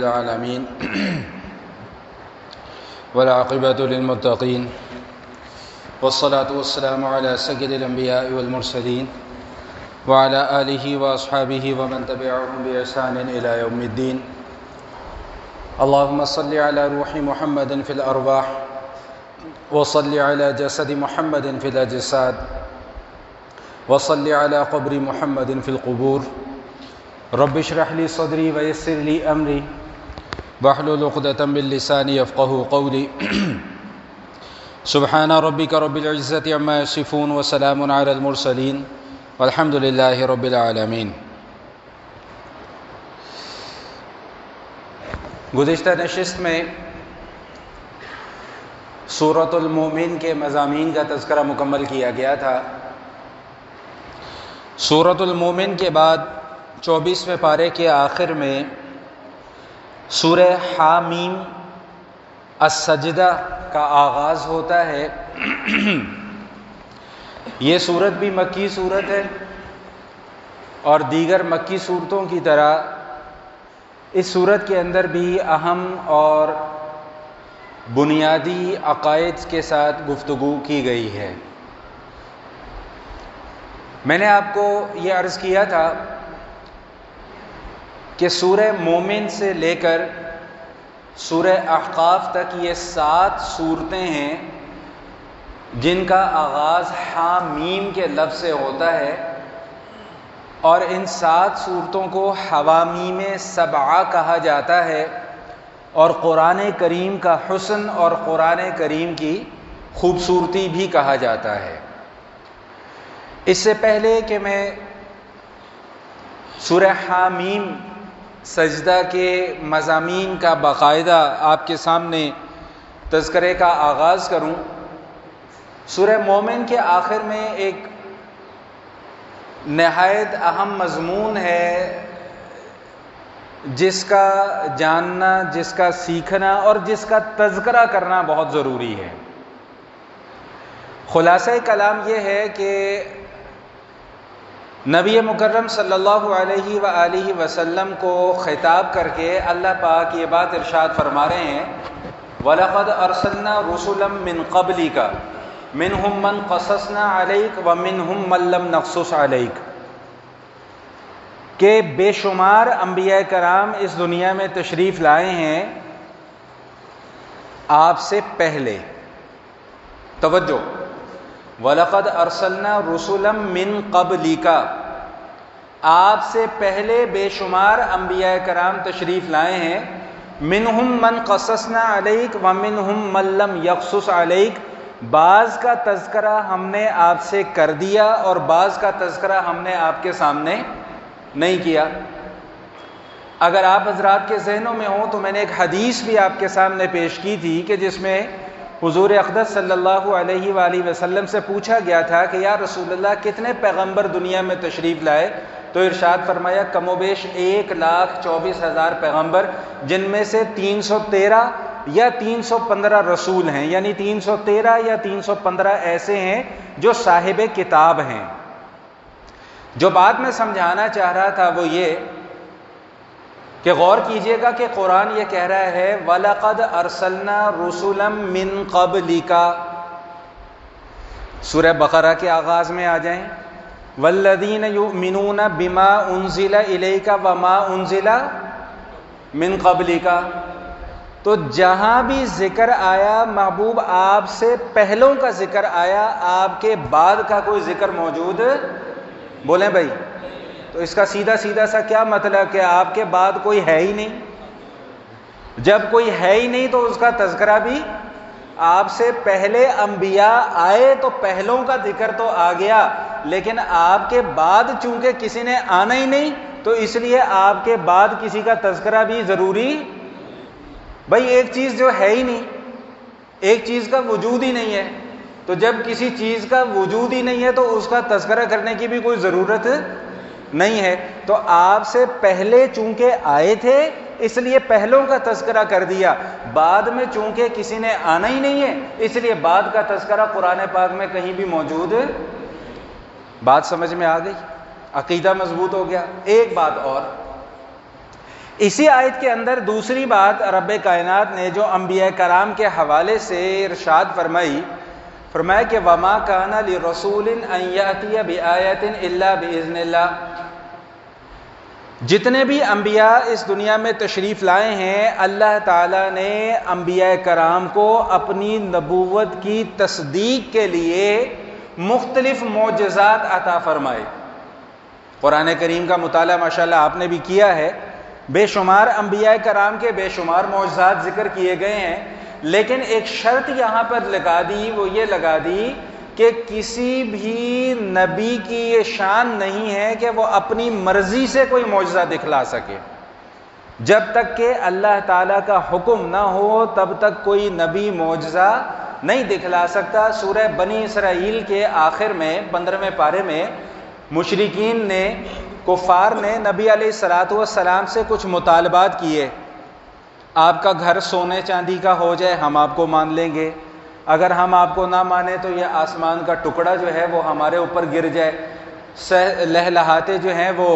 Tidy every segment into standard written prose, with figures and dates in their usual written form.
العالمين والعاقبة للمتقين والصلاة والسلام على سيد الأنبياء والمرسلين وعلى آله وأصحابه ومن تبعهم بإحسان إلى يوم الدين. اللهم صل على روح محمد في الأرواح وصل على جسد محمد في الأجساد وصل على قبر محمد في القبور. رب اشرح لي صدري ويسر لي أمري واحلل عقدة من لساني يفقهوا قولي. سبحان ربك رب العزة عما يصفون وسلام على المرسلين والحمد لله رب العالمين. گزشتہ نشست میں سورۃ المومن کے مضامین کا تذکرہ مکمل کیا گیا تھا. سورۃ المومن کے بعد 24ویں پارے کے آخر میں سورہ حامیم السجدہ کا آغاز ہوتا ہے. یہ سورت بھی مکی سورت ہے اور دیگر مکی سورتوں کی طرح اس سورت کے اندر بھی اہم اور بنیادی عقائد کے ساتھ گفتگو کی گئی ہے. میں نے آپ کو یہ عرض کیا تھا کہ سورہ مومن سے لے کر سورہ احقاف تک یہ 7 صورتیں ہیں جن کا آغاز حامیم کے لفظ سے ہوتا ہے اور ان 7 صورتوں کو حوامیم سبعہ کہا جاتا ہے اور قرآن کریم کا حسن اور قرآن کریم کی خوبصورتی بھی کہا جاتا ہے. اس سے پہلے کہ میں سورہ حامیم سجدہ کے مضامین کا باقاعدہ آپ کے سامنے تذکرے کا آغاز کروں، سورہ مومن کے آخر میں ایک نہایت اہم مضمون ہے جس کا جاننا، جس کا سیکھنا اور جس کا تذکرہ کرنا بہت ضروری ہے. خلاصہ کلام یہ ہے کہ نبی مکرم صلی اللہ علیہ وآلہ وسلم کو خطاب کر کے اللہ پاک یہ بات ارشاد فرما رہے ہیں وَلَقَدْ أَرْسَلْنَا رُسُلًا مِّن قَبْلِكَ مِنْهُمْ مَنْ قَصَصْنَا عَلَيْكَ وَمِنْهُمْ مَنْ لَمْ نَقْصُصْ عَلَيْكَ، کہ بے شمار انبیاء کرام اس دنیا میں تشریف لائے ہیں آپ سے پہلے. توجہ، وَلَقَدْ أَرْسَلْنَا رُسُلًا مِّن قَبْلِكَ، آپ سے پہلے بے شمار انبیاء کرام تشریف لائے ہیں. مِنْهُمْ مَنْ قَصَصْنَا عَلَيْكَ وَمِنْهُمْ مَنْ لَمْ يَقْصُصْ عَلَيْكَ، بعض کا تذکرہ ہم نے آپ سے کر دیا اور بعض کا تذکرہ ہم نے آپ کے سامنے نہیں کیا. اگر آپ حضرات کے ذہنوں میں ہوں تو میں نے ایک حدیث بھی آپ کے سامنے پیش کی تھی کہ جس میں حضور اقدس صلی اللہ علیہ وآلہ وسلم سے پوچھا گیا تھا کہ یا رسول اللہ کتنے پیغمبر دنیا میں تشریف لائے؟ تو ارشاد فرمایا کم و بیش 1,24,000 پیغمبر، جن میں سے 313 یا 315 رسول ہیں، یعنی 313 یا 315 ایسے ہیں جو صاحب کتاب ہیں. جو بات میں سمجھانا چاہ رہا تھا وہ یہ کہ غور کیجئے گا کہ قرآن یہ کہہ رہا ہے وَلَقَدْ أَرْسَلْنَا رُسُلًا مِّن قَبْلِكَ. سورہ بقرہ کے آغاز میں آ جائیں وَالَّذِينَ يُؤْمِنُونَ بِمَا أُنزِلَ إِلَيْكَ وَمَا أُنزِلَ مِن قَبْلِكَ، تو جہاں بھی ذکر آیا محبوب آپ سے پہلوں کا ذکر آیا، آپ کے بعد کا کوئی ذکر موجود، بولیں بھائی، تو اس کا سیدھا سیدھا سا کیا مطلب کہ آپ کے بعد کوئی ہے ہی نہیں. جب کوئی ہے ہی نہیں تو اس کا تذکرہ بھی، آپ سے پہلے انبیاء آئے تو پہلوں کا ذکر تو آ گیا، لیکن آپ کے بعد چونکہ کسی نے آنا ہی نہیں تو اس لیے آپ کے بعد کسی کا تذکرہ بھی ضروری. بھائی ایک چیز جو ہے ہی نہیں، ایک چیز کا وجود ہی نہیں ہے، تو جب کسی چیز کا وجود ہی نہیں ہے تو اس کا تذکرہ کرنے کی بھی کوئی ضرورت نہیں ہے. تو آپ سے پہلے چونکہ آئے تھے اس لیے پہلوں کا تذکرہ کر دیا، بعد میں چونکہ کسی نے آنا ہی نہیں ہے اس لیے بعد کا تذکرہ قرآن پاک میں کہیں بھی موجود. بات سمجھ میں آ گئی؟ عقیدہ مضبوط ہو گیا. ایک بات اور اسی آیت کے اندر دوسری بات رب کائنات نے جو انبیاء کرام کے حوالے سے ارشاد فرمایا کہ وما کان لرسول ان یاتی بآیۃ الا باذن اللہ، جتنے بھی انبیاء اس دنیا میں تشریف لائے ہیں اللہ تعالیٰ نے انبیاء کرام کو اپنی نبوت کی تصدیق کے لیے مختلف معجزات عطا فرمائے۔ قرآن کریم کا مطالعہ ماشاءاللہ آپ نے بھی کیا ہے، بے شمار انبیاء کرام کے بے شمار معجزات ذکر کیے گئے ہیں، لیکن ایک شرط یہاں پر لگا دی، وہ یہ لگا دی کہ کسی بھی نبی کی یہ شان نہیں ہے کہ وہ اپنی مرضی سے کوئی معجزہ دکھلا سکے۔ جب تک کہ اللہ تعالیٰ کا حکم نہ ہو تب تک کوئی نبی معجزہ نہیں دکھلا سکتا۔ سورہ بنی اسرائیل کے آخر میں 15ویں پارے میں مشرکین نے، کفار نے نبی علیہ السلام سے کچھ مطالبات کیے۔ آپ کا گھر سونے چاندی کا ہو جائے ہم آپ کو مان لیں گے، اگر ہم آپ کو نہ مانیں تو یہ آسمان کا ٹکڑا جو ہے وہ ہمارے اوپر گر جائے، لہلہاتے جو ہیں وہ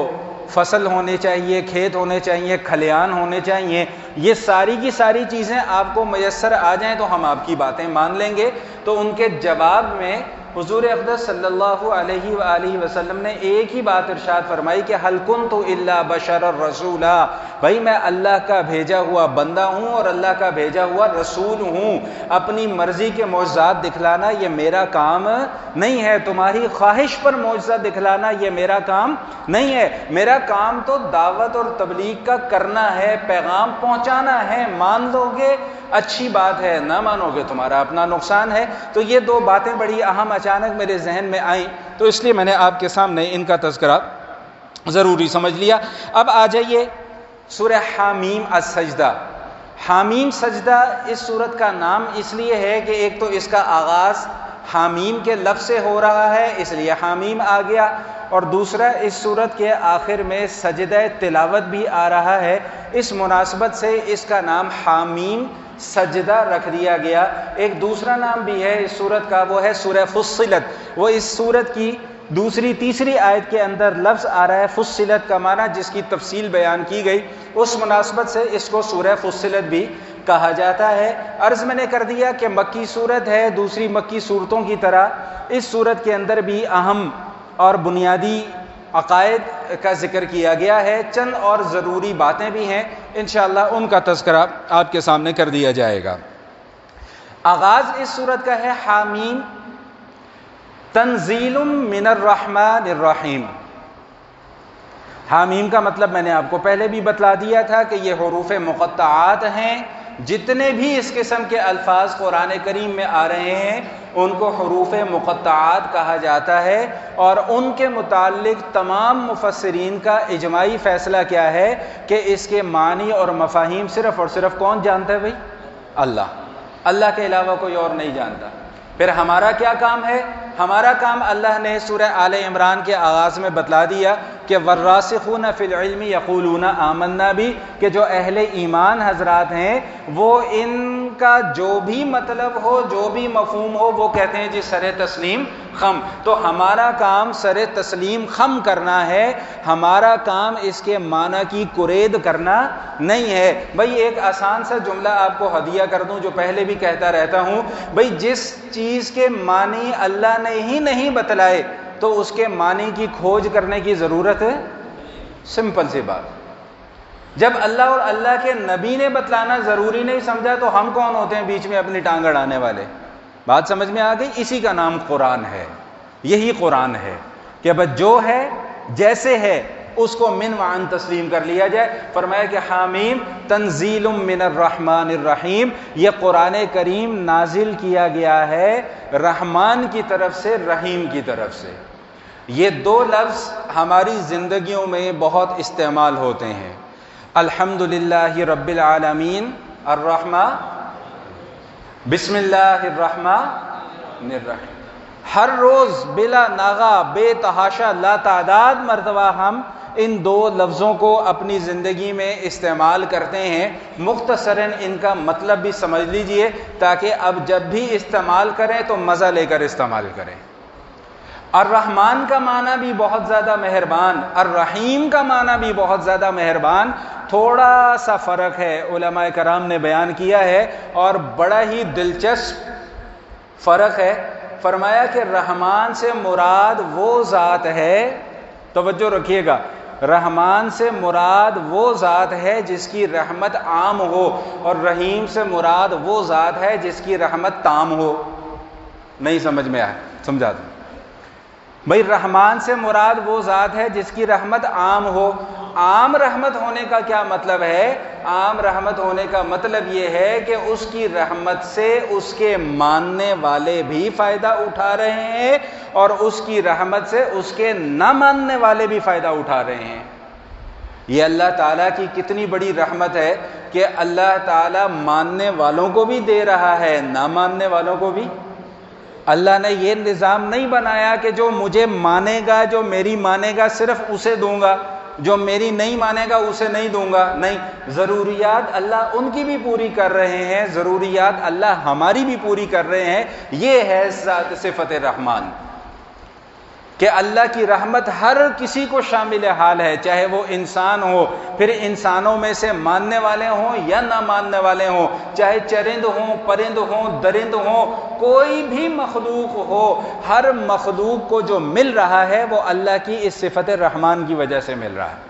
فصل ہونے چاہیے، کھیت ہونے چاہیے، کھلیان ہونے چاہیے، یہ ساری کی ساری چیزیں آپ کو میسر آ جائیں تو ہم آپ کی باتیں مان لیں گے۔ تو ان کے جواب میں حضور اقدس صلی اللہ علیہ وآلہ وسلم نے ایک ہی بات ارشاد فرمائی کہ هل كنت الا بشرا رسولا، بھائی میں اللہ کا بھیجا ہوا بندہ ہوں اور اللہ کا بھیجا ہوا رسول ہوں، اپنی مرضی کے معجزات دکھلانا یہ میرا کام نہیں ہے، تمہاری خواہش پر معجزہ دکھلانا یہ میرا کام نہیں ہے، میرا کام تو دعوت اور تبلیغ کا کرنا ہے، پیغام پہنچانا ہے، مان لو گے اچھی بات ہے، نہ مانو گے تمہارا اپنا نقصان ہے۔ تو یہ دو باتیں بڑی اہم اچانک میرے ذہن میں آئیں، تو اس لیے میں نے آپ کے سامنے ان کا تذکرہ ضروری سمجھ لیا۔ اب آ جائیے سورہ حامیم السجدہ۔ حامیم سجدہ اس سورت کا نام اس لیے ہے کہ ایک تو اس کا آغاز حامیم کے لفظ سے ہو رہا ہے اس لیے حامیم آ گیا، اور دوسرا اس سورت کے آخر میں سجدہ تلاوت بھی آ رہا ہے، اس مناسبت سے اس کا نام حامیم سجدہ رکھ دیا گیا۔ ایک دوسرا نام بھی ہے اس سورت کا، وہ ہے سورہ فصلت۔ وہ اس سورت کی دوسری تیسری آیت کے اندر لفظ آ رہا ہے فصلت کا معنی، جس کی تفصیل بیان کی گئی، اس مناسبت سے اس کو سورہ فصلت بھی کہا جاتا ہے۔ عرض میں نے کر دیا کہ مکی سورت ہے، دوسری مکی صورتوں کی طرح اس سورت کے اندر بھی اہم اور بنیادی عقائد کا ذکر کیا گیا ہے، چند اور ضروری باتیں بھی ہیں، انشاءاللہ ان کا تذکرہ آپ کے سامنے کر دیا جائے گا۔ آغاز اس سورت کا ہے حامیم، تنزیل من الرحمن الرحیم۔ حامیم کا مطلب میں نے آپ کو پہلے بھی بتلا دیا تھا کہ یہ حروف مقطعات ہیں، جتنے بھی اس قسم کے الفاظ قرآن کریم میں آ رہے ہیں ان کو حروف مقطعات کہا جاتا ہے، اور ان کے متعلق تمام مفسرین کا اجماعی فیصلہ کیا ہے کہ اس کے معنی اور مفاہیم صرف اور صرف کون جانتا ہے؟ بھائی اللہ کے علاوہ کوئی اور نہیں جانتا۔ پھر ہمارا کیا کام ہے؟ ہمارا کام اللہ نے سورہ آل عمران کے آغاز میں بتلا دیا کہ والراسخون فی العلم یقولون آمنا بھی، کہ جو اہل ایمان حضرات ہیں وہ ان کا جو بھی مطلب ہو، جو بھی مفہوم ہو، وہ کہتے ہیں جی سر تسلیم خم۔ تو ہمارا کام سر تسلیم خم کرنا ہے، ہمارا کام اس کے معنی کی کرید کرنا نہیں ہے۔ بھائی ایک آسان سا جملہ آپ کو ہدیہ کر دوں جو پہلے بھی کہتا رہتا ہوں، بھائی جس چیز کے معنی اللہ نے ہی نہیں بتلائے تو اس کے معنی کی کھوج کرنے کی ضرورت ہے؟ سمپل سی بات۔ جب اللہ اور اللہ کے نبی نے بتلانا ضروری نہیں سمجھا تو ہم کون ہوتے ہیں بیچ میں اپنی ٹانگ اڑانے والے؟ بات سمجھ میں آ گئی؟ اسی کا نام قرآن ہے، یہی قرآن ہے کہ بس جو ہے جیسے ہے اس کو من وعن تسلیم کر لیا جائے۔ فرمایا کہ حامیم تنزیل من الرحمن الرحیم، یہ قرآن کریم نازل کیا گیا ہے رحمان کی طرف سے، رحیم کی طرف سے۔ یہ دو لفظ ہماری زندگیوں میں بہت استعمال ہوتے ہیں، الحمدللہ رب العالمین الرحمن، بسم اللہ الرحمن الرحیم۔ ہر روز بلا ناغہ بے تحاشا لا تعداد مرتبہ ہم ان دو لفظوں کو اپنی زندگی میں استعمال کرتے ہیں۔ مختصراً ان کا مطلب بھی سمجھ لیجئے تاکہ اب جب بھی استعمال کریں تو مزہ لے کر استعمال کریں۔ الرحمن کا معنی بھی بہت زیادہ مہربان، الرحیم کا معنی بھی بہت زیادہ مہربان، تھوڑا سا فرق ہے، علماء کرام نے بیان کیا ہے اور بڑا ہی دلچسپ فرق ہے۔ فرمایا کہ رحمان سے مراد وہ ذات ہے، توجہ رکھیے گا، رحمان سے مراد وہ ذات ہے جس کی رحمت عام ہو، اور رحیم سے مراد وہ ذات ہے جس کی رحمت تام ہو۔ نہیں سمجھ میں آیا؟ سمجھا دوں بھائی، رحمان سے مراد وہ ذات ہے جس کی رحمت عام ہو۔ عام رحمت ہونے کا کیا مطلب ہے؟ عام رحمت ہونے کا مطلب یہ ہے کہ اس کی رحمت سے اس کے ماننے والے بھی فائدہ اٹھا رہے ہیں، اور اس کی رحمت سے اس کے نہ ماننے والے بھی فائدہ اٹھا رہے ہیں۔ یہ اللہ تعالیٰ کی کتنی بڑی رحمت ہے کہ اللہ تعالیٰ ماننے والوں کو بھی دے رہا ہے، نہ ماننے والوں کو بھی۔ اللہ نے یہ نظام نہیں بنایا کہ جو مجھے مانے گا، جو میری مانے گا، صرف اسے دوں گا، جو میری نہیں مانے گا اسے نہیں دوں گا۔ نہیں، ضروریات اللہ ان کی بھی پوری کر رہے ہیں، ضروریات اللہ ہماری بھی پوری کر رہے ہیں۔ یہ ہے صفت رحمان، کہ اللہ کی رحمت ہر کسی کو شامل حال ہے، چاہے وہ انسان ہو، پھر انسانوں میں سے ماننے والے ہوں یا نہ ماننے والے ہوں، چاہے چرند ہوں، پرند ہوں، درند ہوں، کوئی بھی مخلوق ہو، ہر مخلوق کو جو مل رہا ہے وہ اللہ کی اس صفت رحمان کی وجہ سے مل رہا ہے۔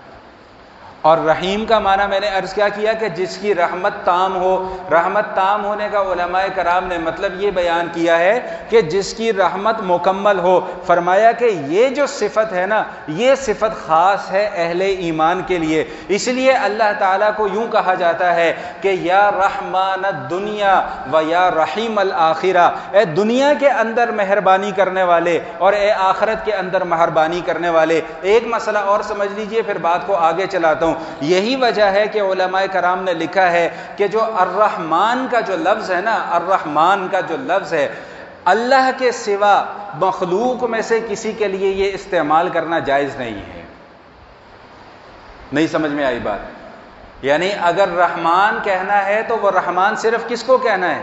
اور رحیم کا معنی میں نے عرض کیا کہ جس کی رحمت تام ہو۔ رحمت تام ہونے کا علماء کرام نے مطلب یہ بیان کیا ہے کہ جس کی رحمت مکمل ہو۔ فرمایا کہ یہ جو صفت ہے نا، یہ صفت خاص ہے اہل ایمان کے لیے۔ اس لیے اللہ تعالیٰ کو یوں کہا جاتا ہے کہ یا رحمان الدنیا و یا رحیم الآخرہ، اے دنیا کے اندر مہربانی کرنے والے اور اے آخرت کے اندر مہربانی کرنے والے۔ ایک مسئلہ اور سمجھ لیجئے، پھر بات کو آگے چلاتا ہوں۔ یہی وجہ ہے کہ علماء کرام نے لکھا ہے کہ جو الرحمن کا جو لفظ ہے نا، الرحمن کا جو لفظ ہے، اللہ کے سوا مخلوق میں سے کسی کے لیے یہ استعمال کرنا جائز نہیں ہے۔ نہیں سمجھ میں آئی بات؟ یعنی اگر رحمان کہنا ہے تو وہ رحمان صرف کس کو کہنا ہے؟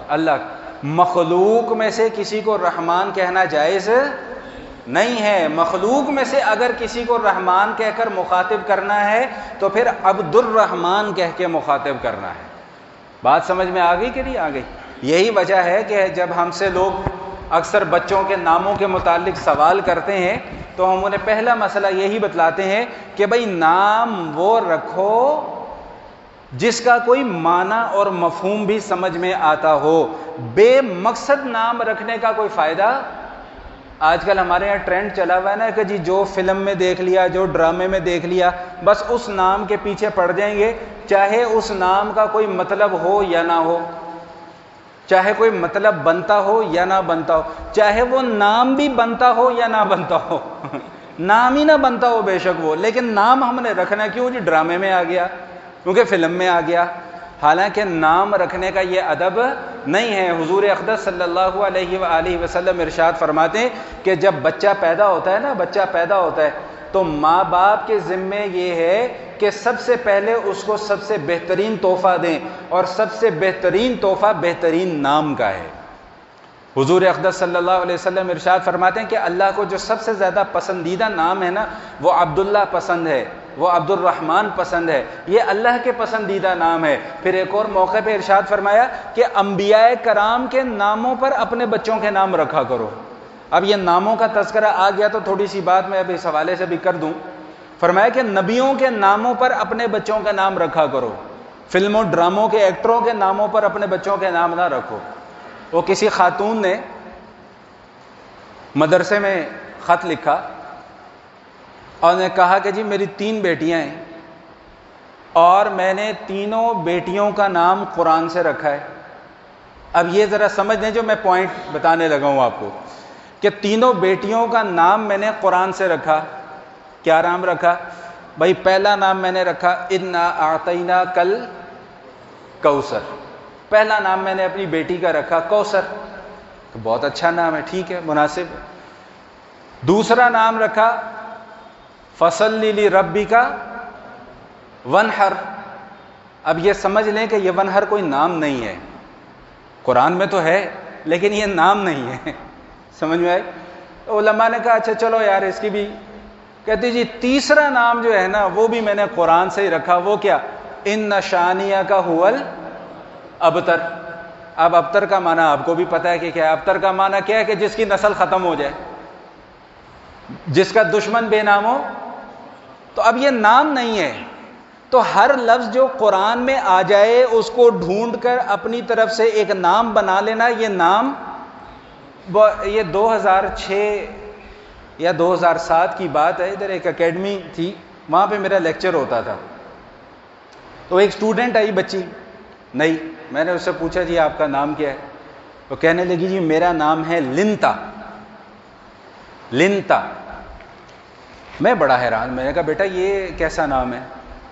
اللہ۔ مخلوق میں سے کسی کو رحمان کہنا جائز نہیں ہے۔ مخلوق میں سے اگر کسی کو رحمان کہہ کر مخاطب کرنا ہے تو پھر عبد الرحمن کہہ کے مخاطب کرنا ہے۔ بات سمجھ میں آ گئی کہ نہیں آ گئی؟ یہی وجہ ہے کہ جب ہم سے لوگ اکثر بچوں کے ناموں کے متعلق سوال کرتے ہیں تو ہم انہیں پہلا مسئلہ یہی بتلاتے ہیں کہ بھئی نام وہ رکھو جس کا کوئی معنی اور مفہوم بھی سمجھ میں آتا ہو۔ بے مقصد نام رکھنے کا کوئی فائدہ۔ آج کل ہمارے یہاں ٹرینڈ چلا ہوا ہے نا کہ جی جو فلم میں دیکھ لیا، جو ڈرامے میں دیکھ لیا، بس اس نام کے پیچھے پڑ جائیں گے، چاہے اس نام کا کوئی مطلب ہو یا نہ ہو، چاہے کوئی مطلب بنتا ہو یا نہ بنتا ہو، چاہے وہ نام بھی بنتا ہو یا نہ بنتا ہو نام ہی نہ بنتا ہو بے شک وہ، لیکن نام ہم نے رکھنا کیوں جی؟ ڈرامے میں آ گیا، کیونکہ فلم میں آ گیا۔ حالانکہ نام رکھنے کا یہ ادب نہیں ہے۔ حضور اقدس صلی اللہ علیہ وآلہ وسلم ارشاد فرماتے ہیں کہ جب بچہ پیدا ہوتا ہے نا، بچہ پیدا ہوتا ہے تو ماں باپ کے ذمے یہ ہے کہ سب سے پہلے اس کو سب سے بہترین تحفہ دیں، اور سب سے بہترین تحفہ بہترین نام کا ہے۔ حضور اقدس صلی اللہ علیہ وسلم ارشاد فرماتے ہیں کہ اللہ کو جو سب سے زیادہ پسندیدہ نام ہے نا، وہ عبداللہ پسند ہے، وہ عبد الرحمن پسند ہے، یہ اللہ کے پسندیدہ نام ہے۔ پھر ایک اور موقع پہ ارشاد فرمایا کہ انبیاء کرام کے ناموں پر اپنے بچوں کے نام رکھا کرو۔ اب یہ ناموں کا تذکرہ آ گیا تو تھوڑی سی بات میں اب اس حوالے سے بھی کر دوں۔ فرمایا کہ نبیوں کے ناموں پر اپنے بچوں کا نام رکھا کرو، فلموں ڈراموں کے ایکٹروں کے ناموں پر اپنے بچوں کے نام نہ رکھو۔ وہ کسی خاتون نے مدرسے میں خط لکھا اور نے کہا کہ جی میری 3 بیٹیاں ہیں اور میں نے تینوں بیٹیوں کا نام قرآن سے رکھا ہے۔ اب یہ ذرا سمجھ لیں جو میں پوائنٹ بتانے لگا ہوں آپ کو، کہ تینوں بیٹیوں کا نام میں نے قرآن سے رکھا۔ کیا نام رکھا بھائی؟ پہلا نام میں نے رکھا انا اعطینا کل کوثر، پہلا نام میں نے اپنی بیٹی کا رکھا کوثر، تو بہت اچھا نام ہے، ٹھیک ہے، مناسب ہے۔ دوسرا نام رکھا فصلی لربک ونحر۔ اب یہ سمجھ لیں کہ یہ ونحر کوئی نام نہیں ہے، قرآن میں تو ہے لیکن یہ نام نہیں ہے۔ سمجھ میں آئے؟ علماء نے کہا اچھا چلو یار اس کی بھی کہتی جی تیسرا نام جو ہے نا وہ بھی میں نے قرآن سے ہی رکھا، وہ کیا؟ ان شانیہ کا ہول ابتر۔ اب ابتر کا معنی آپ کو بھی پتا ہے کہ کیا ہے؟ ابتر کا معنی کیا ہے؟ کہ جس کی نسل ختم ہو جائے، جس کا دشمن بے نام ہو۔ تو اب یہ نام نہیں ہے، تو ہر لفظ جو قرآن میں آ جائے اس کو ڈھونڈ کر اپنی طرف سے ایک نام بنا لینا، یہ نام یہ 2006 یا 2007 کی بات ہے۔ ادھر ایک اکیڈمی تھی، وہاں پہ میرا لیکچر ہوتا تھا، تو ایک اسٹوڈنٹ آئی بچی نہیں، میں نے اس سے پوچھا جی آپ کا نام کیا ہے؟ تو کہنے لگی جی میرا نام ہے لنتا۔ لنتا۔ میں بڑا حیران، میں نے کہا بیٹا یہ کیسا نام ہے؟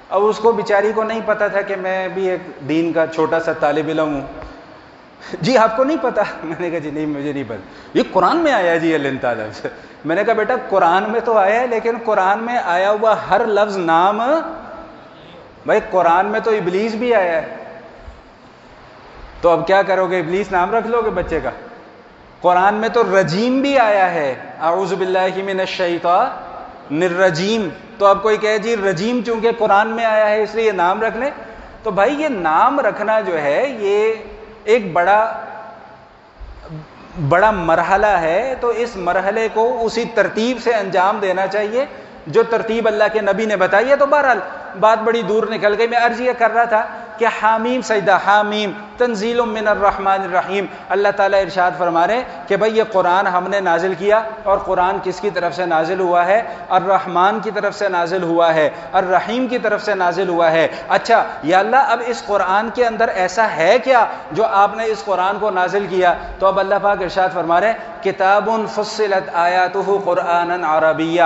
اب اس کو بیچاری کو نہیں پتا تھا کہ میں بھی ایک دین کا چھوٹا سا طالب علم ہوں۔ جی آپ کو نہیں پتا؟ میں نے کہا جی نہیں مجھے نہیں پتا، یہ قرآن میں آیا جی یہ لنتا لفظ۔ میں نے کہا بیٹا قرآن میں تو آیا ہے، لیکن قرآن میں آیا ہوا ہر لفظ نام، بھائی قرآن میں تو ابلیس بھی آیا ہے، تو اب کیا کرو گے؟ ابلیس نام رکھ لو گے بچے کا؟ قرآن میں تو رجیم بھی آیا ہے، اعوذ باللہ من الشیطان الرجیم، تو اب کوئی کہے جی رجیم چونکہ قرآن میں آیا ہے اس لیے یہ نام رکھ لیں؟ تو بھائی یہ نام رکھنا جو ہے یہ ایک بڑا مرحلہ ہے، تو اس مرحلے کو اسی ترتیب سے انجام دینا چاہیے جو ترتیب اللہ کے نبی نے بتائی ہے۔ تو بہرحال بات بڑی دور نکل گئی، میں عرض یہ کر رہا تھا کہ حامیم سجدہ، حامیم تنزیل من الرحمن الرحیم، اللہ تعالیٰ ارشاد فرما رہے ہیں کہ بھئی یہ قرآن ہم نے نازل کیا، اور قرآن کس کی طرف سے نازل ہوا ہے؟ الرحمن کی طرف سے نازل ہوا ہے، الرحیم کی طرف سے نازل ہوا ہے۔ اچھا یا اللہ اب اس قرآن کے اندر ایسا ہے کیا جو آپ نے اس قرآن کو نازل کیا؟ تو اب اللہ پاک ارشاد فرما رہے ہیں کتاب فصلت آیاتہ قرآنا عربیہ،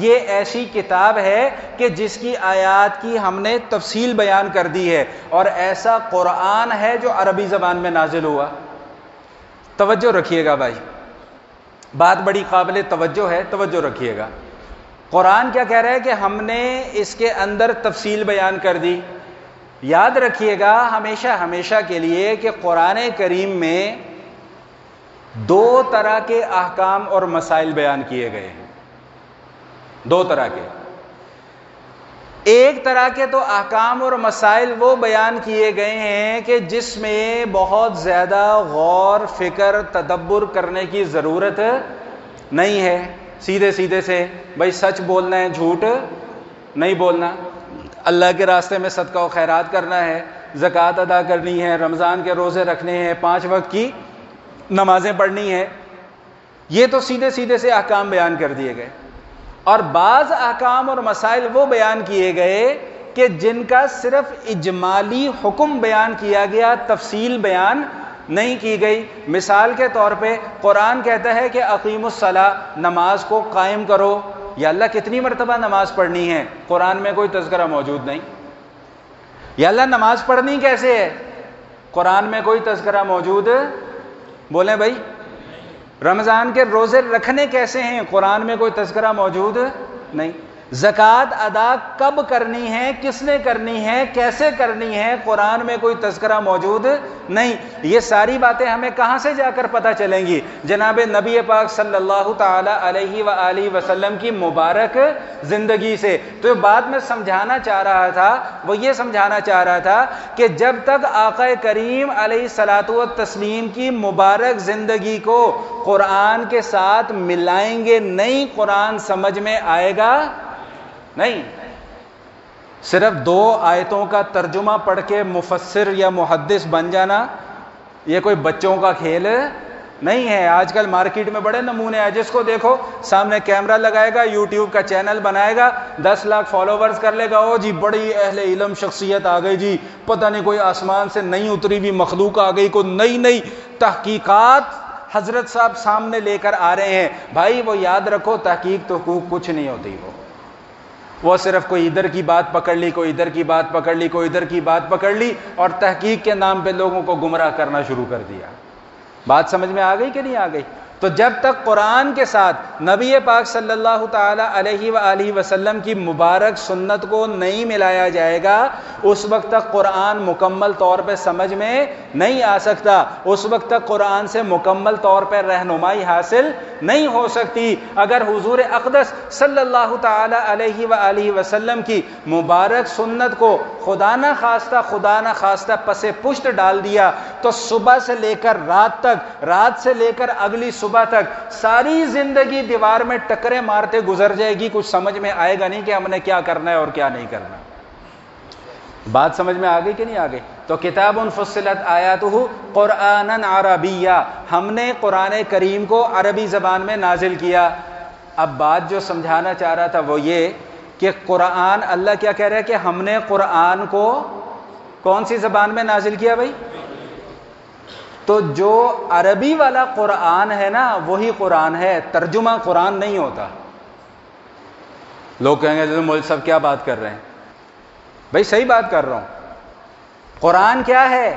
یہ ایسی کتاب ہے کہ جس کی آیات کی ہم نے تفصیل بیان کر دی ہے، اور ایسا قرآن ہے جو عربی زبان میں نازل ہوا۔ توجہ رکھیے گا بھائی، بات بڑی قابل توجہ ہے، توجہ رکھیے گا۔ قرآن کیا کہہ رہا ہے کہ ہم نے اس کے اندر تفصیل بیان کر دی۔ یاد رکھیے گا ہمیشہ ہمیشہ کے لیے کہ قرآن کریم میں دو طرح کے احکام اور مسائل بیان کیے گئے ہیں، دو طرح کے۔ ایک طرح کے تو احکام اور مسائل وہ بیان کیے گئے ہیں کہ جس میں بہت زیادہ غور فکر تدبر کرنے کی ضرورت نہیں ہے، سیدھے سیدھے سے بھائی سچ بولنا ہے، جھوٹ نہیں بولنا، اللہ کے راستے میں صدقہ و خیرات کرنا ہے، زکوٰۃ ادا کرنی ہے، رمضان کے روزے رکھنے ہیں، 5 وقت کی نمازیں پڑھنی ہے، یہ تو سیدھے سیدھے سے احکام بیان کر دیے گئے۔ اور بعض احکام اور مسائل وہ بیان کیے گئے کہ جن کا صرف اجمالی حکم بیان کیا گیا، تفصیل بیان نہیں کی گئی۔ مثال کے طور پہ قرآن کہتا ہے کہ اقیموا الصلاۃ، نماز کو قائم کرو۔ یا اللہ کتنی مرتبہ نماز پڑھنی ہے؟ قرآن میں کوئی تذکرہ موجود نہیں۔ یا اللہ نماز پڑھنی کیسے ہے؟ قرآن میں کوئی تذکرہ موجود، بولیں بھائی۔ رمضان کے روزے رکھنے کیسے ہیں؟ قرآن میں کوئی تذکرہ موجود نہیں۔ زکوٰۃ ادا کب کرنی ہے، کس نے کرنی ہے، کیسے کرنی ہے، قرآن میں کوئی تذکرہ موجود نہیں۔ یہ ساری باتیں ہمیں کہاں سے جا کر پتہ چلیں گی؟ جناب نبی پاک صلی اللہ تعالی علیہ وآلہ وسلم کی مبارک زندگی سے۔ تو بات میں سمجھانا چاہ رہا تھا وہ یہ سمجھانا چاہ رہا تھا کہ جب تک آقا کریم علیہ الصلاۃ والتسلیم کی مبارک زندگی کو قرآن کے ساتھ ملائیں گے نہیں، قرآن سمجھ میں آئے گا نہیں۔ صرف 2 آیتوں کا ترجمہ پڑھ کے مفسر یا محدث بن جانا یہ کوئی بچوں کا کھیل نہیں ہے۔ آج کل مارکیٹ میں بڑے نمونے ہیں، جس کو دیکھو سامنے کیمرہ لگائے گا، یوٹیوب کا چینل بنائے گا، 10 لاکھ فالوورز کر لے گا، او جی بڑی اہل علم شخصیت آ گئی جی، پتہ نہیں کوئی آسمان سے نئی اتری ہوئی مخلوق آ گئی، کوئی نئی تحقیقات حضرت صاحب سامنے لے کر آ رہے ہیں۔ بھائی وہ یاد رکھو تحقیق تو کچھ نہیں ہوتی، وہ صرف کوئی ادھر کی بات پکڑ لی، کوئی ادھر کی بات پکڑ لی، کوئی ادھر کی بات پکڑ لی، اور تحقیق کے نام پہ لوگوں کو گمراہ کرنا شروع کر دیا۔ بات سمجھ میں آ گئی کہ نہیں آ گئی؟ تو جب تک قرآن کے ساتھ نبی پاک صلی اللہ تعالی علیہ وآلہ وسلم کی مبارک سنت کو نہیں ملایا جائے گا، اس وقت تک قرآن مکمل طور پہ سمجھ میں نہیں آ سکتا، اس وقت تک قرآن سے مکمل طور پہ رہنمائی حاصل نہیں ہو سکتی۔ اگر حضور اقدس صلی اللہ تعالی علیہ وآلہ وسلم کی مبارک سنت کو خدا نہ خواستہ پس پشت ڈال دیا تو صبح سے لے کر رات تک، رات سے لے کر اگلی صبح تک ساری زندگی دیوار میں ٹکرے مارتے گزر جائے گی، کچھ سمجھ میں آئے گا نہیں کہ ہم نے کیا کرنا ہے اور کیا نہیں کرنا۔ بات سمجھ میں آ گئی کہ نہیں آ گئی؟ تو کتاب فصلت آیاتہ قرآنا عربیہ، ہم نے قرآن کریم کو عربی زبان میں نازل کیا۔ اب بات جو سمجھانا چاہ رہا تھا وہ یہ کہ قرآن، اللہ کیا کہہ رہا ہے کہ ہم نے قرآن کو کون سی زبان میں نازل کیا بھائی؟ تو جو عربی والا قرآن ہے نا وہی قرآن ہے، ترجمہ قرآن نہیں ہوتا۔ لوگ کہیں گے مولوی صاحب کیا بات کر رہے ہیں؟ بھائی صحیح بات کر رہا ہوں۔ قرآن کیا ہے؟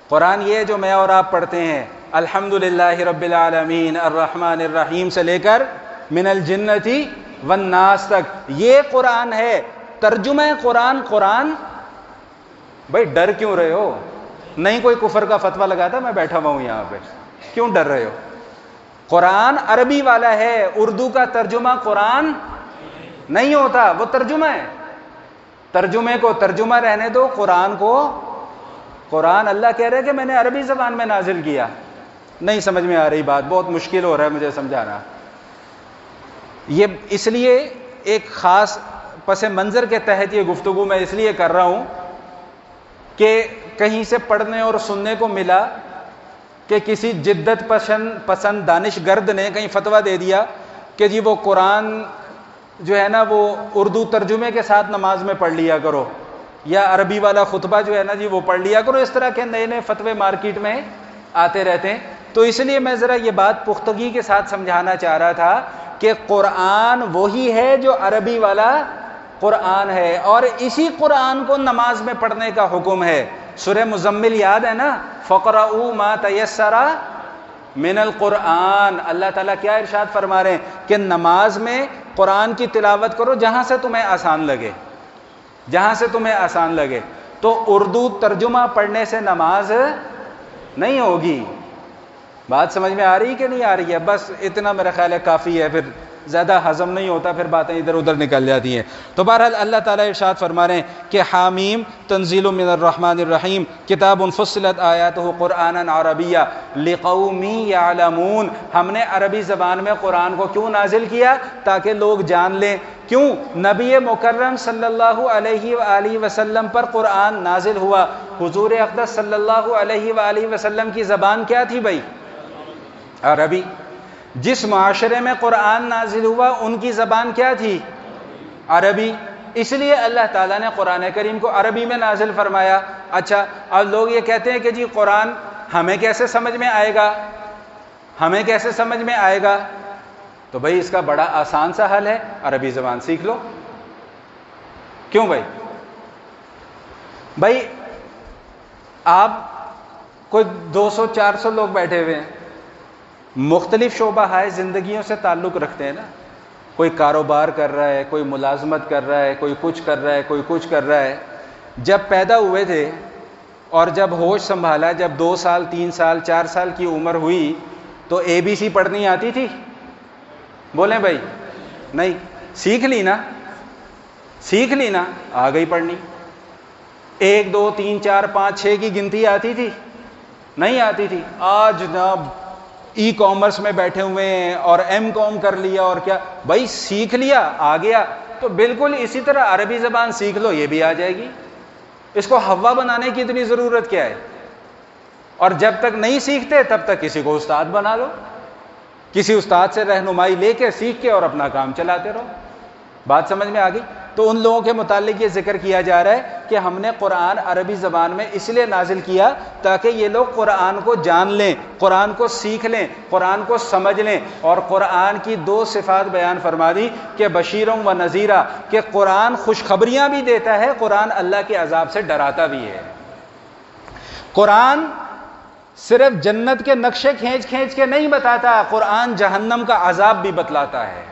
قرآن یہ جو میں اور آپ پڑھتے ہیں، الحمدللہ رب العالمین الرحمن الرحیم سے لے کر من الجنتی والناس تک، یہ قرآن ہے۔ ترجمہ قرآن قرآن۔ بھائی ڈر کیوں رہے ہو؟ نہیں کوئی کفر کا فتویٰ لگاتا، میں بیٹھا ہوا ہوں یہاں پہ، کیوں ڈر رہے ہو؟ قرآن عربی والا ہے، اردو کا ترجمہ قرآن نہیں ہوتا، وہ ترجمہ ہے۔ ترجمے کو ترجمہ رہنے دو، قرآن کو قرآن۔ اللہ کہہ رہے کہ میں نے عربی زبان میں نازل کیا۔ نہیں سمجھ میں آ رہی بات، بہت مشکل ہو رہا ہے مجھے سمجھانا۔ یہ اس لیے ایک خاص پس منظر کے تحت یہ گفتگو میں اس لیے کر رہا ہوں کہ کہیں سے پڑھنے اور سننے کو ملا کہ کسی جدت پسند دانش گرد نے کہیں فتویٰ دے دیا کہ جی وہ قرآن جو ہے نا وہ اردو ترجمے کے ساتھ نماز میں پڑھ لیا کرو، یا عربی والا خطبہ جو ہے نا جی وہ پڑھ لیا کرو۔ اس طرح کے نئے نئے فتوے مارکیٹ میں آتے رہتے ہیں۔ تو اس لیے میں ذرا یہ بات پختگی کے ساتھ سمجھانا چاہ رہا تھا کہ قرآن وہی ہے جو عربی والا قرآن ہے، اور اسی قرآن کو نماز میں پڑھنے کا حکم ہے۔ سورہ مزمل یاد ہے نا، فَقْرَؤُوا مَا تَيَسَّرَ مِنَ الْقُرْآنِ، اللہ تعالیٰ کیا ارشاد فرما رہے ہیں کہ نماز میں قرآن کی تلاوت کرو جہاں سے تمہیں آسان لگے، جہاں سے تمہیں آسان لگے۔ تو اردو ترجمہ پڑھنے سے نماز نہیں ہوگی۔ بات سمجھ میں آ رہی کہ نہیں آ رہی ہے؟ بس اتنا میرا خیال ہے کافی ہے، پھر زیادہ ہضم نہیں ہوتا، پھر باتیں ادھر ادھر نکل جاتی ہیں۔ تو بہرحال اللہ تعالیٰ ارشاد فرما رہے ہیں کہ حامیم تنزیل من الرحمن الرحیم کتاب فصلت آیاتہ قرآنا عربیہ لقوم یعلمون، ہم نے عربی زبان میں قرآن کو کیوں نازل کیا؟ تاکہ لوگ جان لیں۔ کیوں؟ نبی مکرم صلی اللہ علیہ وآلہ وسلم پر قرآن نازل ہوا۔ حضور اقدس صلی اللہ علیہ وآلہ وسلم کی زبان کیا تھی بھائی؟ عربی۔ جس معاشرے میں قرآن نازل ہوا ان کی زبان کیا تھی؟ عربی۔ اس لیے اللہ تعالیٰ نے قرآن کریم کو عربی میں نازل فرمایا۔ اچھا، اب لوگ یہ کہتے ہیں کہ جی قرآن ہمیں کیسے سمجھ میں آئے گا؟ ہمیں کیسے سمجھ میں آئے گا؟ تو بھائی اس کا بڑا آسان سا حل ہے، عربی زبان سیکھ لو۔ کیوں بھائی؟ بھائی آپ کوئی 200-400 لوگ بیٹھے ہوئے ہیں، مختلف شعبہ ہائے زندگیوں سے تعلق رکھتے ہیں نا۔ کوئی کاروبار کر رہا ہے، کوئی ملازمت کر رہا ہے، کوئی کچھ کر رہا ہے، کوئی کچھ کر رہا ہے۔ جب پیدا ہوئے تھے اور جب ہوش سنبھالا، جب 2 سال 3 سال 4 سال کی عمر ہوئی تو ABC پڑھنی آتی تھی؟ بولیں بھائی؟ نہیں۔ سیکھ لی نا، سیکھ لی نا، آ گئی پڑھنی۔ 1 2 3 4 5 6 کی گنتی آتی تھی؟ نہیں آتی تھی۔ آج جناب ای کامرس میں بیٹھے ہوئے ہیں اور M.Com کر لیا اور کیا، بھائی سیکھ لیا، آ گیا۔ تو بالکل اسی طرح عربی زبان سیکھ لو، یہ بھی آ جائے گی۔ اس کو ہوا بنانے کی اتنی ضرورت کیا ہے؟ اور جب تک نہیں سیکھتے تب تک کسی کو استاد بنا لو، کسی استاد سے رہنمائی لے کے سیکھ کے اور اپنا کام چلاتے رہو۔ بات سمجھ میں آ گئی؟ تو ان لوگوں کے متعلق یہ ذکر کیا جا رہا ہے کہ ہم نے قرآن عربی زبان میں اس لیے نازل کیا تاکہ یہ لوگ قرآن کو جان لیں، قرآن کو سیکھ لیں، قرآن کو سمجھ لیں۔ اور قرآن کی 2 صفات بیان فرما دی کہ بشیروں و نذیرہ، کہ قرآن خوشخبریاں بھی دیتا ہے، قرآن اللہ کے عذاب سے ڈراتا بھی ہے۔ قرآن صرف جنت کے نقشے کھینچ کھینچ کے نہیں بتاتا، قرآن جہنم کا عذاب بھی بتلاتا ہے۔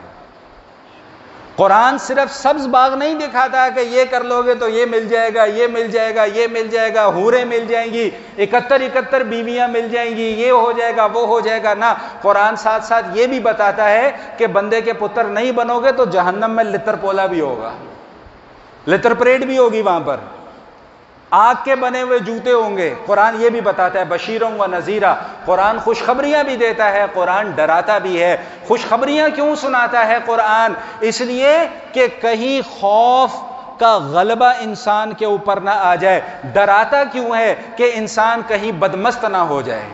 قرآن صرف سبز باغ نہیں دکھاتا کہ یہ کر لو گے تو یہ مل جائے گا، یہ مل جائے گا، یہ مل جائے گا، حوریں مل جائیں گی، 71 بیویاں مل جائیں گی، یہ ہو جائے گا، وہ ہو جائے گا۔ نہ، قرآن ساتھ ساتھ یہ بھی بتاتا ہے کہ بندے کے پتر نہیں بنو گے تو جہنم میں لتر پولا بھی ہوگا، لتر پریڈ بھی ہوگی، وہاں پر آگ کے بنے ہوئے جوتے ہوں گے۔ قرآن یہ بھی بتاتا ہے بشیروں و نذیرہ، قرآن خوشخبریاں بھی دیتا ہے، قرآن ڈراتا بھی ہے۔ خوشخبریاں کیوں سناتا ہے قرآن؟ اس لیے کہ کہیں خوف کا غلبہ انسان کے اوپر نہ آ جائے۔ ڈراتا کیوں ہے؟ کہ انسان کہیں بدمست نہ ہو جائے۔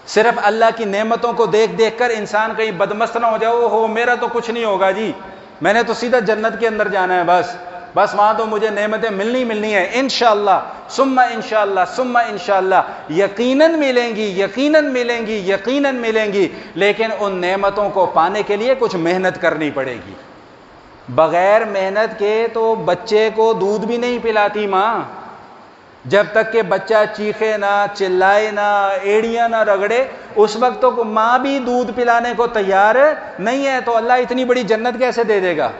صرف اللہ کی نعمتوں کو دیکھ دیکھ کر انسان کہیں بدمست نہ ہو جائے، او ہو میرا تو کچھ نہیں ہوگا جی، میں نے تو سیدھا جنت کے اندر جانا ہے، بس وہاں تو مجھے نعمتیں ملنی ہیں، انشاءاللہ ثم انشاءاللہ ثم انشاءاللہ، یقیناً ملیں گی، یقیناً ملیں گی، یقیناً ملیں گی، لیکن ان نعمتوں کو پانے کے لیے کچھ محنت کرنی پڑے گی۔ بغیر محنت کے تو بچے کو دودھ بھی نہیں پلاتی ماں۔ جب تک کہ بچہ چیخے نہ، چلائے نہ، ایڑیاں نہ رگڑے، اس وقت تو ماں بھی دودھ پلانے کو تیار نہیں ہے، تو اللہ اتنی بڑی جنت کیسے دے دے گا؟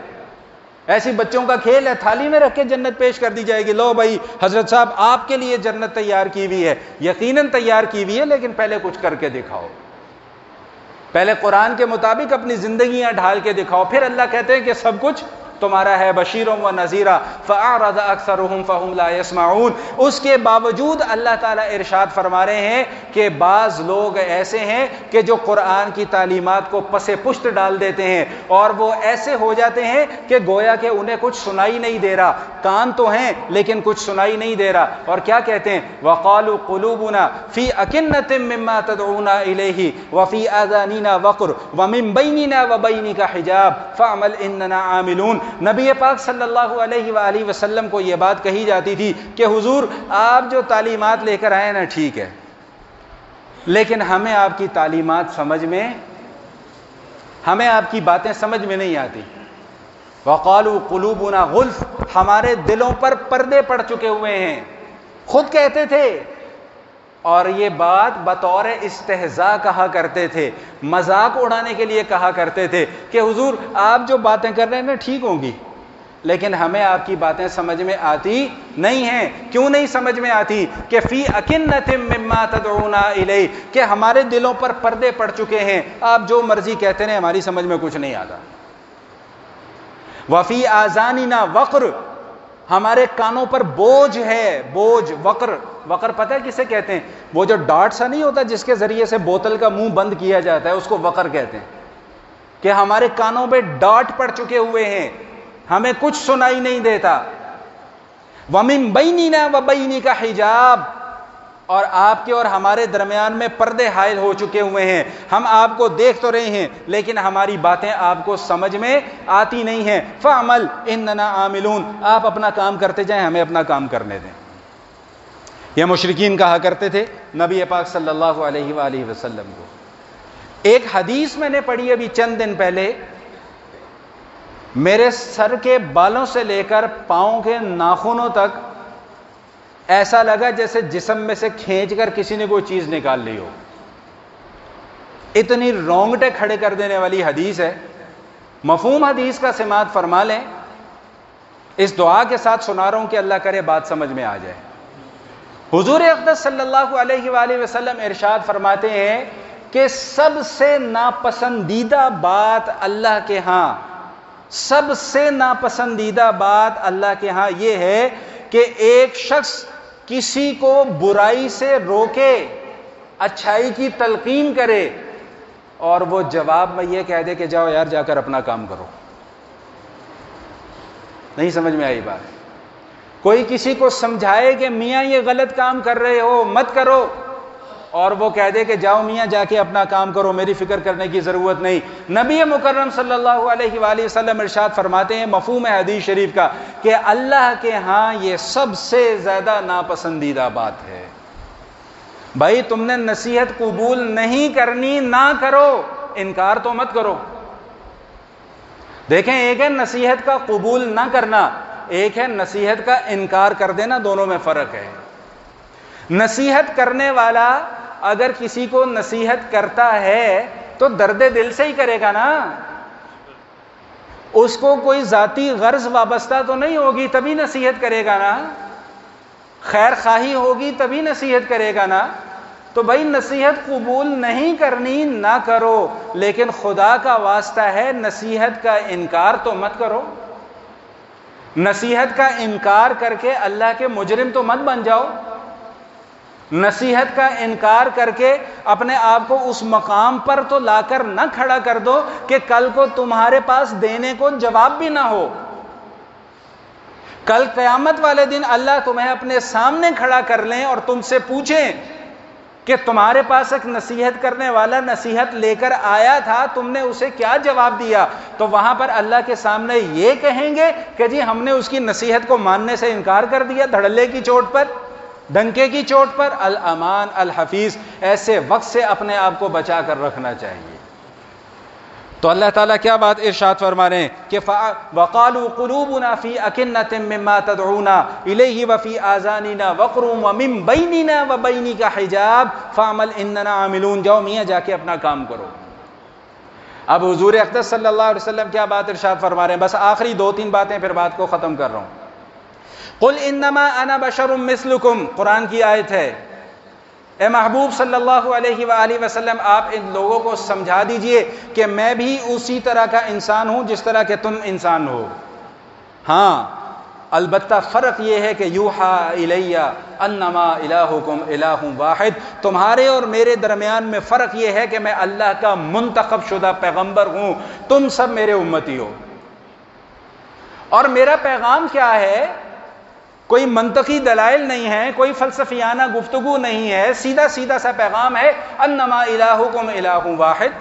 ایسی بچوں کا کھیل ہے، تھالی میں رکھ کے جنت پیش کر دی جائے گی، لو بھائی حضرت صاحب آپ کے لیے جنت تیار کی ہوئی ہے۔ یقیناً تیار کی ہوئی ہے، لیکن پہلے کچھ کر کے دکھاؤ، پہلے قرآن کے مطابق اپنی زندگیاں ڈھال کے دکھاؤ، پھر اللہ کہتے ہیں کہ سب کچھ تمہارا ہے، بشیروں و نذیرہ فاعرض اکثرهم فهم لا يسمعون۔ اس کے باوجود اللہ تعالیٰ ارشاد فرما رہے ہیں کہ بعض لوگ ایسے ہیں کہ جو قرآن کی تعلیمات کو پس پشت ڈال دیتے ہیں، اور وہ ایسے ہو جاتے ہیں کہ گویا کہ انہیں کچھ سنائی نہیں دے رہا، کان تو ہیں لیکن کچھ سنائی نہیں دے رہا، اور کیا کہتے ہیں؟ وقالوا قلوبنا فی اکنۃ مما تدعونا الیہ وفی آذاننا وقر ومن بیننا وبینک حجاب فاعمل اننا عاملون۔ نبی پاک صلی اللہ علیہ وآلہ وسلم کو یہ بات کہی جاتی تھی کہ حضور آپ جو تعلیمات لے کر آئے نا ٹھیک ہے، لیکن ہمیں آپ کی تعلیمات سمجھ میں، ہمیں آپ کی باتیں سمجھ میں نہیں آتی۔ وقالوا قلوبنا غلف، ہمارے دلوں پر پردے پڑ چکے ہوئے ہیں، خود کہتے تھے، اور یہ بات بطور استہزاء کہا کرتے تھے، مذاق اڑانے کے لیے کہا کرتے تھے کہ حضور آپ جو باتیں کر رہے ہیں نا ٹھیک ہوں گی، لیکن ہمیں آپ کی باتیں سمجھ میں آتی نہیں ہیں۔ کیوں نہیں سمجھ میں آتی؟ کہ فی اکنۃ مما تدعونا الیہ، کہ ہمارے دلوں پر پردے پڑ چکے ہیں، آپ جو مرضی کہتے ہیں ہماری سمجھ میں کچھ نہیں آتا۔ وفی آذاننا وقر، ہمارے کانوں پر بوجھ ہے، بوجھ، وقر پتہ ہے کسے کہتے ہیں؟ وہ جو ڈاٹ سا نہیں ہوتا جس کے ذریعے سے بوتل کا منہ بند کیا جاتا ہے، اس کو وقر کہتے ہیں، کہ ہمارے کانوں پہ ڈاٹ پڑ چکے ہوئے ہیں، ہمیں کچھ سنائی نہیں دیتا۔ وَمِن بَيْنِنَا وَبَيْنِكَ حِجَاب، اور آپ کے اور ہمارے درمیان میں پردے حائل ہو چکے ہوئے ہیں، ہم آپ کو دیکھ تو رہے ہیں لیکن ہماری باتیں آپ کو سمجھ میں آتی نہیں ہیں۔ فَعْمَلْ إِنَّنَا عَامِلُونَ، آپ اپنا کام کرتے جائیں، ہمیں اپنا کام کرنے دیں۔ یہ مشرکین کہا کرتے تھے نبی پاک صلی اللہ علیہ وآلہ وسلم کو۔ ایک حدیث میں نے پڑھی ابھی چند دن پہلے، میرے سر کے بالوں سے لے کر پاؤں کے ناخنوں تک ایسا لگا جیسے جسم میں سے کھینچ کر کسی نے کوئی چیز نکال لی ہو، اتنی رونگٹے کھڑے کر دینے والی حدیث ہے۔ مفہوم حدیث کا سماعت فرما لیں، اس دعا کے ساتھ سنا رہا ہوں کہ اللہ کرے بات سمجھ میں آ جائے۔ حضور اقدس صلی اللہ علیہ وآلہ وسلم ارشاد فرماتے ہیں کہ سب سے ناپسندیدہ بات اللہ کے ہاں، سب سے ناپسندیدہ بات اللہ کے ہاں یہ ہے کہ ایک شخص کسی کو برائی سے روکے، اچھائی کی تلقین کرے، اور وہ جواب میں یہ کہہ دے کہ جاؤ یار جا کر اپنا کام کرو۔ نہیں سمجھ میں آئی بات؟ کوئی کسی کو سمجھائے کہ میاں یہ غلط کام کر رہے ہو مت کرو، اور وہ کہہ دے کہ جاؤ میاں جا کے اپنا کام کرو، میری فکر کرنے کی ضرورت نہیں۔ نبی مکرم صلی اللہ علیہ وآلہ وسلم ارشاد فرماتے ہیں مفہوم حدیث شریف کا کہ اللہ کے ہاں یہ سب سے زیادہ ناپسندیدہ بات ہے۔ بھائی تم نے نصیحت قبول نہیں کرنی، نہ کرو، انکار تو مت کرو۔ دیکھیں، ایک ہے نصیحت کا قبول نہ کرنا، ایک ہے نصیحت کا انکار کر دینا، دونوں میں فرق ہے۔ نصیحت کرنے والا اگر کسی کو نصیحت کرتا ہے تو درد دل سے ہی کرے گا نا، اس کو کوئی ذاتی غرض وابستہ تو نہیں ہوگی تبھی نصیحت کرے گا نا، خیر خواہی ہوگی تبھی نصیحت کرے گا نا۔ تو بھائی نصیحت قبول نہیں کرنی نہ کرو، لیکن خدا کا واسطہ ہے نصیحت کا انکار تو مت کرو، نصیحت کا انکار کر کے اللہ کے مجرم تو مت بن جاؤ، نصیحت کا انکار کر کے اپنے آپ کو اس مقام پر تو لا کر نہ کھڑا کر دو کہ کل کو تمہارے پاس دینے کو جواب بھی نہ ہو۔ کل قیامت والے دن اللہ تمہیں اپنے سامنے کھڑا کر لیں اور تم سے پوچھیں کہ تمہارے پاس ایک نصیحت کرنے والا نصیحت لے کر آیا تھا، تم نے اسے کیا جواب دیا؟ تو وہاں پر اللہ کے سامنے یہ کہیں گے کہ جی ہم نے اس کی نصیحت کو ماننے سے انکار کر دیا، دھڑلے کی چوٹ پر، ڈنکے کی چوٹ پر۔ الامان الحفیظ، ایسے وقت سے اپنے آپ کو بچا کر رکھنا چاہیے۔ تو اللہ تعالیٰ کیا بات ارشاد فرما رہے ہیں کہ وَقَالُوا قُلُوبُنَا فِي أَكِنَّةٍ مِّمَّا تَدْعُونَا إِلَيْهِ وَفِي آذَانِنَا وَقْرٌ وَمِن بَيْنِنَا وَبَيْنِكَ حِجَابٌ فَاعْمَلْ إِنَّنَا عَامِلُونَ۔ جاؤ میاں جا کے اپنا کام کرو۔ اب حضور اقدس صلی اللہ علیہ وسلم کیا بات ارشاد فرما رہے ہیں؟ بس آخری 2-3 باتیں پھر بات کو ختم کر رہا ہوں۔ قُلْ إِنَّمَا أَنَا بَشَرٌ مِّثْلُكُمْ، قرآن کی آیت ہے۔ اے محبوب صلی اللہ علیہ وآلہ وسلم، آپ ان لوگوں کو سمجھا دیجئے کہ میں بھی اسی طرح کا انسان ہوں جس طرح کہ تم انسان ہو۔ ہاں البتہ فرق یہ ہے کہ یوحا الی انما الہکم الہ واحد، تمہارے اور میرے درمیان میں فرق یہ ہے کہ میں اللہ کا منتخب شدہ پیغمبر ہوں، تم سب میرے امتی ہو۔ اور میرا پیغام کیا ہے؟ کوئی منطقی دلائل نہیں ہے، کوئی فلسفیانہ گفتگو نہیں ہے، سیدھا سیدھا سا پیغام ہے، انما الہکم الہ واحد۔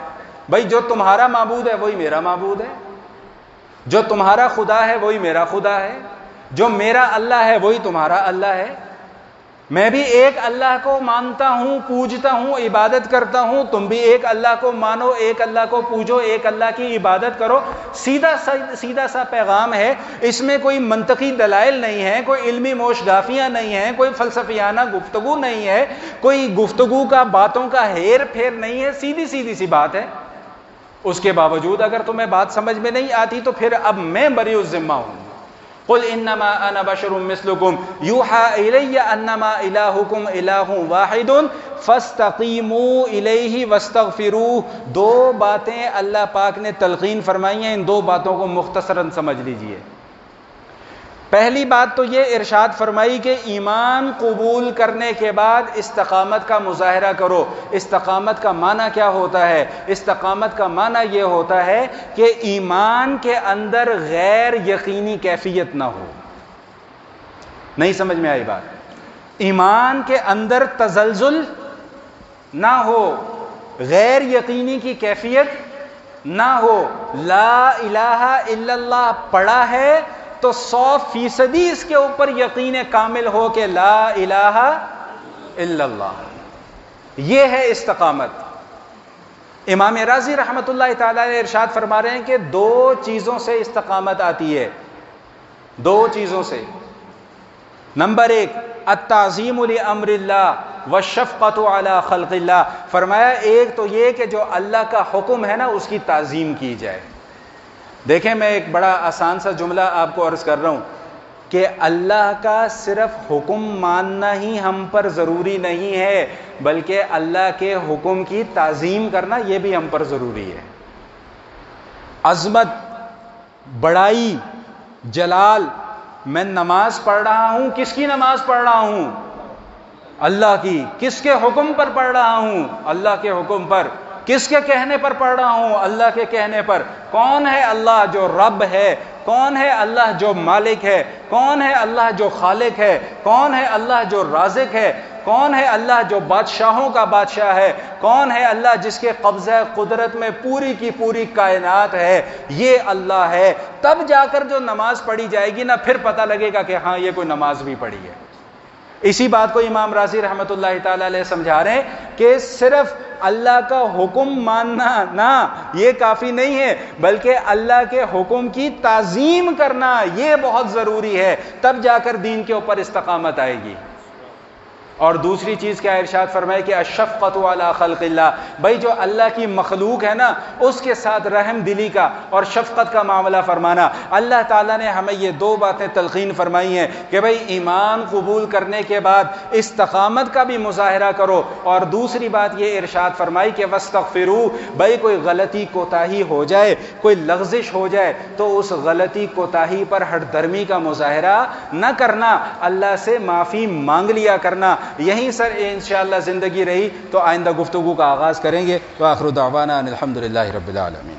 بھائی جو تمہارا معبود ہے وہی میرا معبود ہے، جو تمہارا خدا ہے وہی میرا خدا ہے، جو میرا اللہ ہے وہی تمہارا اللہ ہے۔ میں بھی ایک اللہ کو مانتا ہوں، پوجتا ہوں، عبادت کرتا ہوں، تم بھی ایک اللہ کو مانو، ایک اللہ کو پوجو، ایک اللہ کی عبادت کرو۔ سیدھا سا پیغام ہے، اس میں کوئی منطقی دلائل نہیں ہے، کوئی علمی موشگافیاں نہیں ہیں، کوئی فلسفیانہ گفتگو نہیں ہے، کوئی گفتگو کا باتوں کا ہیر پھیر نہیں ہے، سیدھی سی بات ہے۔ اس کے باوجود اگر تمہیں بات سمجھ میں نہیں آتی تو پھر اب میں بری الذمہ ہوں۔ قل انما انا بشر مثلکم یوحا الی انما الہکم الہ واحد فاستقیموا الیہ واستغفروہ۔ 2 باتیں اللہ پاک نے تلقین فرمائی ہیں، ان 2 باتوں کو مختصراً سمجھ لیجئے۔ پہلی بات تو یہ ارشاد فرمائی کہ ایمان قبول کرنے کے بعد استقامت کا مظاہرہ کرو۔ استقامت کا معنی کیا ہوتا ہے؟ استقامت کا معنی یہ ہوتا ہے کہ ایمان کے اندر غیر یقینی کیفیت نہ ہو۔ نہیں سمجھ میں آئی بات؟ ایمان کے اندر تزلزل نہ ہو، غیر یقینی کی کیفیت نہ ہو۔ لا الہ الا اللہ پڑھا ہے تو 100% اس کے اوپر یقین کامل ہو کہ لا الہ الا اللہ۔ یہ ہے استقامت۔ امام رازی رحمۃ اللہ تعالی نے ارشاد فرما رہے ہیں کہ 2 چیزوں سے استقامت آتی ہے، 2 چیزوں سے۔ نمبر 1 التعظیم لامر اللہ والشفقۃ علی خلق اللہ، فرمایا ایک تو یہ کہ جو اللہ کا حکم ہے نا اس کی تعظیم کی جائے۔ دیکھیں میں ایک بڑا آسان سا جملہ آپ کو عرض کر رہا ہوں کہ اللہ کا صرف حکم ماننا ہی ہم پر ضروری نہیں ہے، بلکہ اللہ کے حکم کی تعظیم کرنا یہ بھی ہم پر ضروری ہے۔ عظمت، بڑائی، جلال، میں نماز پڑھ رہا ہوں، کس کی نماز پڑھ رہا ہوں؟ اللہ کی۔ کس کے حکم پر پڑھ رہا ہوں؟ اللہ کے حکم پر۔ کس کے کہنے پر پڑھ رہا ہوں؟ اللہ کے کہنے پر۔ کون ہے اللہ جو رب ہے؟ کون ہے اللہ جو مالک ہے؟ کون ہے اللہ جو خالق ہے؟ کون ہے اللہ جو رازق ہے؟ کون ہے اللہ جو بادشاہوں کا بادشاہ ہے؟ کون ہے اللہ جس کے قبضہ قدرت میں پوری کی پوری کائنات ہے؟ یہ اللہ ہے۔ تب جا کر جو نماز پڑھی جائے گی نا، پھر پتہ لگے گا کہ ہاں یہ کوئی نماز بھی پڑھی ہے۔ اسی بات کو امام رازی رحمۃ اللہ تعالی علیہ سمجھا رہے ہیں کہ صرف اللہ کا حکم ماننا نہ یہ کافی نہیں ہے، بلکہ اللہ کے حکم کی تعظیم کرنا یہ بہت ضروری ہے، تب جا کر دین کے اوپر استقامت آئے گی۔ اور دوسری چیز کیا ارشاد فرمائے کہ الشفقۃ علی خلق اللہ، بھائی جو اللہ کی مخلوق ہے نا اس کے ساتھ رحم دلی کا اور شفقت کا معاملہ فرمانا۔ اللہ تعالیٰ نے ہمیں یہ دو باتیں تلقین فرمائی ہیں کہ بھائی ایمان قبول کرنے کے بعد استقامت کا بھی مظاہرہ کرو، اور دوسری بات یہ ارشاد فرمائی کہ واستغفروا، بھائی کوئی غلطی کوتاہی ہو جائے، کوئی لغزش ہو جائے تو اس غلطی کوتاہی پر ہٹ درمی کا مظاہرہ نہ کرنا، اللہ سے معافی مانگ لیا کرنا۔ یہیں سر انشاءاللہ زندگی رہی تو آئندہ گفتگو کا آغاز کریں گے۔ وآخر دعوانا ان الحمد للہ رب العالمین۔